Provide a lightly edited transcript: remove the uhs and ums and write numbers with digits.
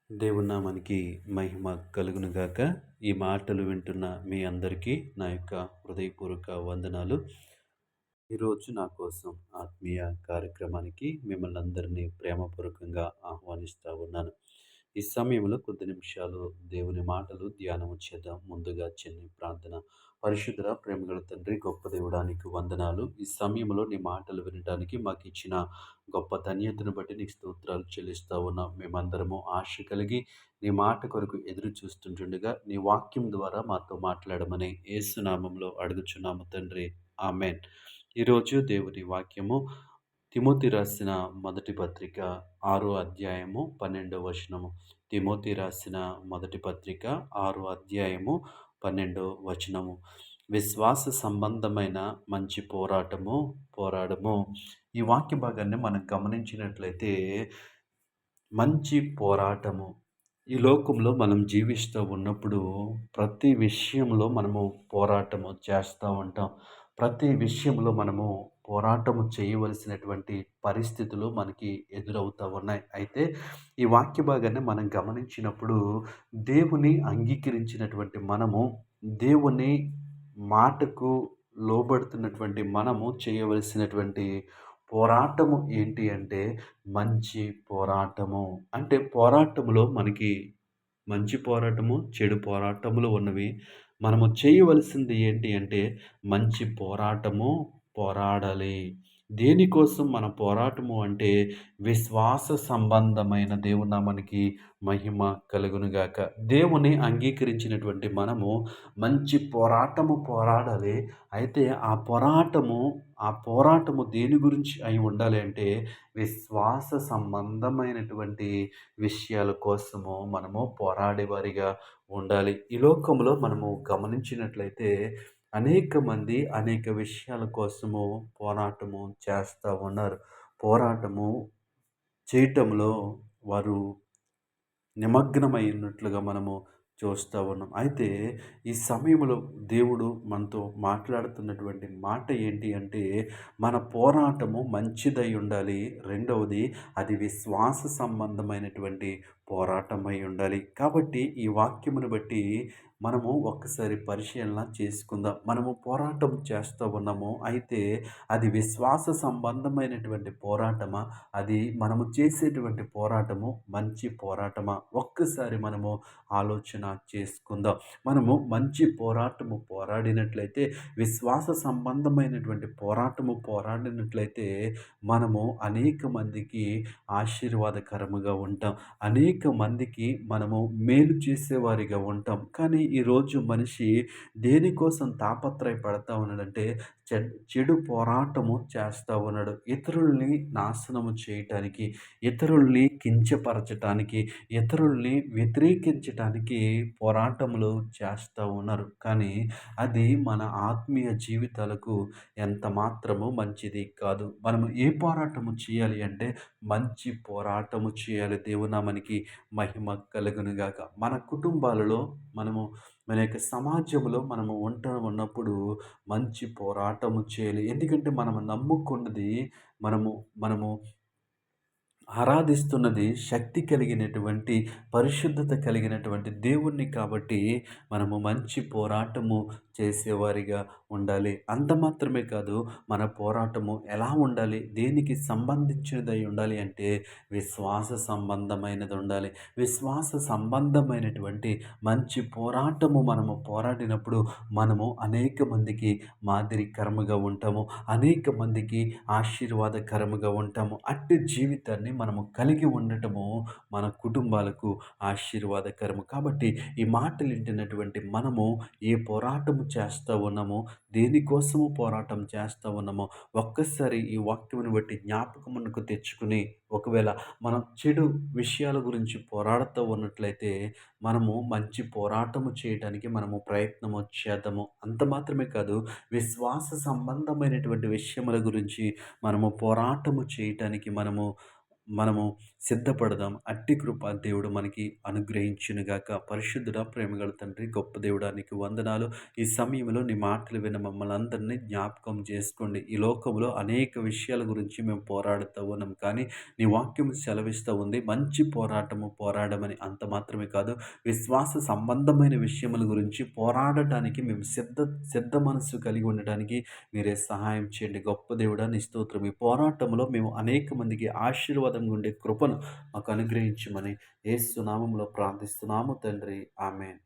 దేవుని నామానికి మహిమ కలుగును గాక. ఈ మాటలు వింటున్న మీ అందరికీ నా యొక్క హృదయపూర్వక వందనాలు. ఈరోజు నా కోసం ఆత్మీయ కార్యక్రమానికి మిమ్మల్ని అందరినీ ప్రేమపూర్వకంగా ఆహ్వానిస్తా ఉన్నాను. ఈ సమయంలో కొద్ది నిమిషాలు దేవుని మాటలు ధ్యానము చేద్దాం. ముందుగా చిన్ని ప్రార్థన. పరిశుద్ధుడ ప్రేమగల తండ్రి, గొప్ప దేవుడా నీకు వందనాలు. ఈ సమయంలో నీ మాటలు వినడానికి మాకిచ్చిన గొప్ప ధన్యతను బట్టి నీకు స్తోత్రాలు చెల్లిస్తా ఉన్నాం. మేమందరము ఆశ కలిగి నీ మాట కొరకు ఎదురు చూస్తుంటుండగా నీ వాక్యం ద్వారా మాతో మాట్లాడమని యేసు నామంలో అడుగుచున్నాము తండ్రి. ఆమేన్. ఈరోజు దేవుని వాక్యము తిమోతి రాసిన మొదటి పత్రిక 6వ అధ్యాయము 12వ వచనము. తిమోతి రాసిన మొదటి పత్రిక 6వ అధ్యాయము 12వ వచనము. విశ్వాస సంబంధమైన మంచి పోరాడము. ఈ వాక్య భాగాన్ని మనం గమనించినట్లయితే మంచి పోరాటము. ఈ లోకంలో మనం జీవిస్తూ ఉన్నప్పుడు ప్రతి విషయంలో మనము పోరాటము చేస్తూ ఉంటాం. ప్రతి విషయంలో మనము పోరాటము చేయవలసినటువంటి పరిస్థితులు మనకి ఎదురవుతూ ఉన్నాయి. అయితే ఈ వాక్య భాగాన్ని మనం గమనించినప్పుడు దేవుని అంగీకరించినటువంటి మనము, దేవుని మాటకు లోబడుతున్నటువంటి మనము చేయవలసినటువంటి పోరాటము ఏంటి అంటే మంచి పోరాటము. అంటే పోరాటములో మనకి మంచి పోరాటము, చెడు పోరాటములు ఉన్నవి. మనము చేయవలసింది ఏంటి అంటే మంచి పోరాటము పోరాడాలి. దేనికోసం మన పోరాటము అంటే విశ్వాస సంబంధమైన దేవుని నామానికి మహిమ కలుగునుగాక. దేవుని అంగీకరించినటువంటి మనము మంచి పోరాటము పోరాడాలి. అయితే ఆ పోరాటము దేని గురించి అయి ఉండాలి అంటే విశ్వాస సంబంధమైనటువంటి విషయాల కోసము మనము పోరాడేవారిగా ఉండాలి. ఈ లోకంలో మనము గమనించినట్లయితే అనేక మంది అనేక విషయాల కోసము పోరాటము చేస్తూ ఉన్నారు. పోరాటము చేయటంలో వారు నిమగ్నమై ఉన్నట్లుగా మనము చూస్తూ ఉన్నాం. అయితే ఈ సమయంలో దేవుడు మనతో మాట్లాడుతున్నటువంటి మాట ఏంటి అంటే మన పోరాటము మంచిదై ఉండాలి. రెండవది అది విశ్వాస సంబంధమైనటువంటి పోరాటమై ఉండాలి. కాబట్టి ఈ వాక్యమును బట్టి మనము ఒక్కసారి పరిశీలన చేసుకుందాం. మనము పోరాటం చేస్తూ ఉన్నాము. అయితే అది విశ్వాస సంబంధమైనటువంటి పోరాటమా? అది మనము చేసేటువంటి పోరాటము మంచి పోరాటమా? ఒక్కసారి మనము ఆలోచన చేసుకుందాం. మనము మంచి పోరాటము పోరాడినట్లయితే, విశ్వాస సంబంధమైనటువంటి పోరాటము పోరాడినట్లయితే మనము అనేక మందికి ఆశీర్వాదకరముగా ఉంటాం. అనేక మందికి మనము మేలు చేసేవారిగా ఉంటాం. కానీ ఈరోజు మనిషి దేనికోసం తాపత్రయపడతా ఉన్నాడంటే చెడు పోరాటము చేస్తూ ఉన్నాడు. ఇతరుల్ని నాశనము చేయటానికి, ఇతరుల్ని కించపరచటానికి, ఇతరుల్ని వ్యతిరేకించటానికి పోరాటములు చేస్తూ ఉన్నారు. కానీ అది మన ఆత్మీయ జీవితాలకు ఎంత మాత్రము మంచిది కాదు. మనము ఏ పోరాటము చేయాలి అంటే మంచి పోరాటము చేయాలి. దేవునామానికి మహిమ కలుగునుగాక. మన కుటుంబాలలో మన యొక్క సమాజంలో మనము ఉన్నప్పుడు మంచి పోరాటము చేయాలి. ఎందుకంటే మనము నమ్ముకున్నది మనము మనము ఆరాధిస్తున్నది శక్తి కలిగినటువంటి, పరిశుద్ధత కలిగినటువంటి దేవుణ్ణి కాబట్టి మనము మంచి పోరాటము చేసేవారిగా ఉండాలి. అంత మాత్రమే కాదు, మన పోరాటము ఎలా ఉండాలి? దేనికి సంబంధించినదై ఉండాలి అంటే విశ్వాస సంబంధమైనది ఉండాలి. విశ్వాస సంబంధమైనటువంటి మంచి పోరాటము మనము పోరాడినప్పుడు మనము అనేక మందికి మాదిరికరముగా ఉంటాము. అనేక మందికి ఆశీర్వాదకరముగా ఉంటాము. అట్టి జీవితాన్ని మనము కలిగి ఉండటము మన కుటుంబాలకు ఆశీర్వాదకరము. కాబట్టి ఈ మాటలు వింటున్నటువంటి మనము ఏ పోరాటము చేస్తూ ఉన్నామో, దేనికోసము పోరాటం చేస్తూ ఉన్నామో ఒక్కసారి ఈ వాక్యమును బట్టి జ్ఞాపకమునకు తెచ్చుకుని, ఒకవేళ మనం చెడు విషయాల గురించి పోరాడుతూ ఉన్నట్లయితే మనము మంచి పోరాటము చేయడానికి మనము ప్రయత్నము చేద్దాము. అంత మాత్రమే కాదు, విశ్వాస సంబంధమైనటువంటి విషయముల గురించి మనము పోరాటము చేయటానికి మనము సిద్ధపడదాం. అట్టి కృప దేవుడు మనకి అనుగ్రహించునుగాక. పరిశుద్ధుడా, ప్రేమగల తండ్రి, గొప్ప దేవుడా నీకు వందనాలు. ఈ సమయంలో నీ మాటలు విన్న మమ్మల్ని అందరినీ జ్ఞాపకం చేసుకోండి. ఈ లోకంలో అనేక విషయాల గురించి మేము పోరాడుతూ ఉన్నాం. కానీ నీ వాక్యం సెలవిస్తూ ఉంది, మంచి పోరాటము పోరాడమని. అంత మాత్రమే కాదు, విశ్వాస సంబంధమైన విషయముల గురించి పోరాడటానికి మేము సిద్ధ మనస్సు కలిగి ఉండడానికి మీరే సహాయం చేయండి. గొప్ప దేవుడా నీ స్తోత్రం. ఈ పోరాటంలో మేము అనేక మందికి ఆశీర్వాదంగా ఉండే కృపను మాకు అనుగ్రహించమని యేసు నామములో ప్రార్థిస్తున్నాము తండ్రి. ఆమేన్.